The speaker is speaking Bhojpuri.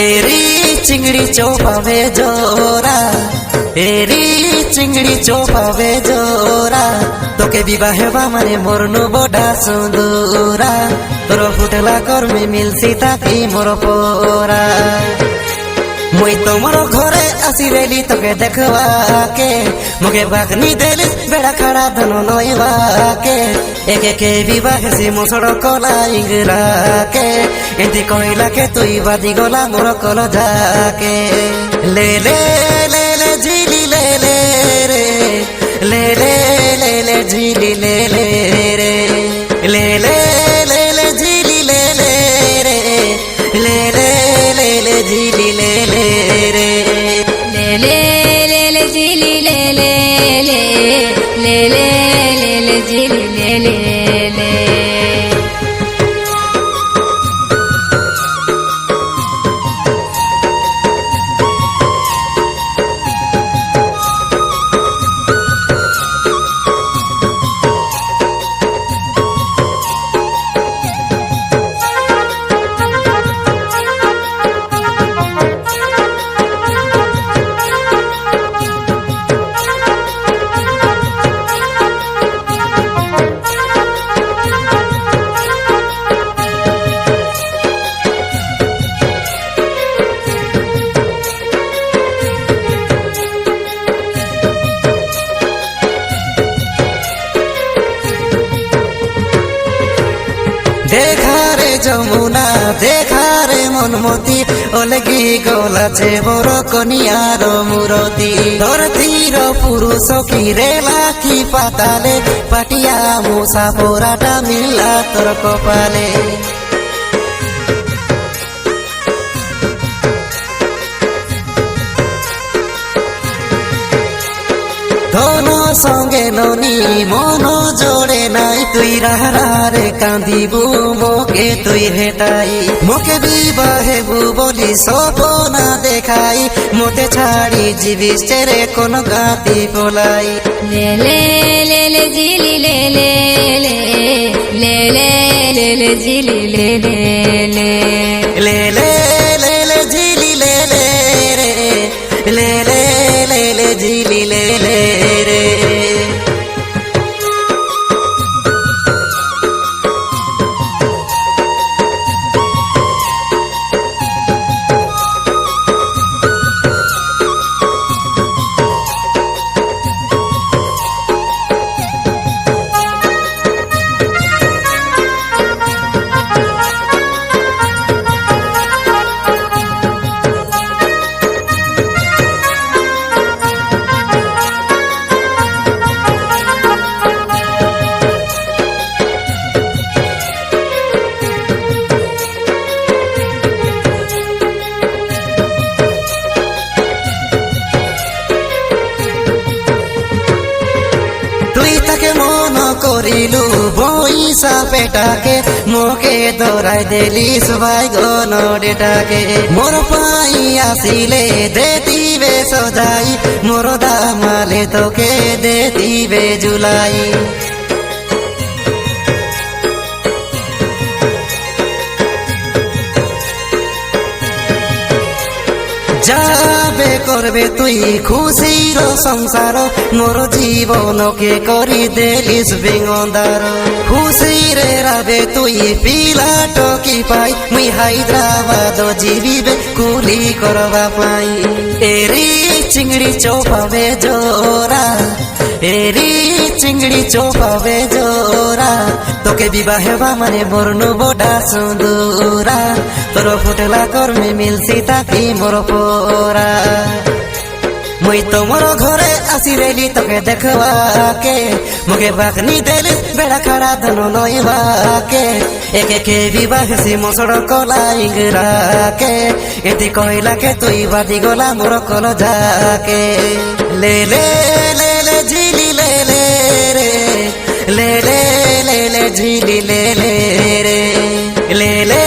एरी चिंगड़ी चौपावे जोरा एरी चिंगड़ी चौपावे जोरा तोके विवाह माने मोरनु बड़ा सुंदूरा तोर फुटला कर्मी मिलसी ताकी मोर पोरा मुई तोमर घरे आसी रेली तोके देखवा के मुगे बागनी देली बेड़ा खड़ा धनो नईवा के एक के विवाह से मोसड़ कला इंगरा के एंती कहला के तुई बादी गला मोर कल जाके ले ले ले ले झिली ले ले रे ले ले ले ले झिली ले ले रे ले ले ले ले झिली ले ले रे ले ले ले ले झिली ले ले रे ले ले ले झिली ले ले ले ले ले ले झिली ले ले ले देखा रे যমুনা देखा रे মনমতি ওলগি গলাছে বড় কনিয়ার মূরতি ধরতির পুরুষ কি রে লাখি পাতালে পাটিয়া মুসা পোরাটা মিল্লা তোর কপালে ধনো সঙ্গে ননি মন জোড়ে নাই তুই রাহারে কান্দিবু মোকে তুই হেটাই মোকে বিবাহেবু বলি সপনা দেখাই মতে ছাড়ি জীবিস রে কোন গাতি পলাই ले ले ले ले झिली ले ले ले ले ले ले ले झिली ले ले ले ले ले ले ले झिली ले ले रे ले ले ले ले झिली ले ले रे করিলু বইসা পেটাকে মোকে দৌড়াই দেলি সবাই গনডেটাকে মোর পাই আসিলে দেতিবে সদাই মোর দামালে তোকে দেতিবে জুলাই যাবে করবে তুই খুশির সংসার মোর জীবনকে করি দেলিস বিঙ্গন্দার খুশিরে রাবে তুই পিলা টকি পাই মুই হায়দ্রাবাদ জীবিবে কুলি করবা পাই এরি চিংড়ি চৌপাবে জোরা এরি চিংড়ি চৌপাবে জোরা তোকে বিবাহ মানে মোরনু বড়া সুন্দুরা তোর ফুটলা কর্মে মিলছি তাকি মোর পোরা মুই তোমর ঘরে আসি রেলি তোকে দেখবা के मुगे बागनी देली बेड़ा खड़ा धनो नईवा के एके विवाह से मोसड़ कला इंगरा के एति कहला के तुई बादी गला मोर कल जाके ले ले ले ले झिली ले ले रे ले ले ले ले झिली ले ले रे ले ले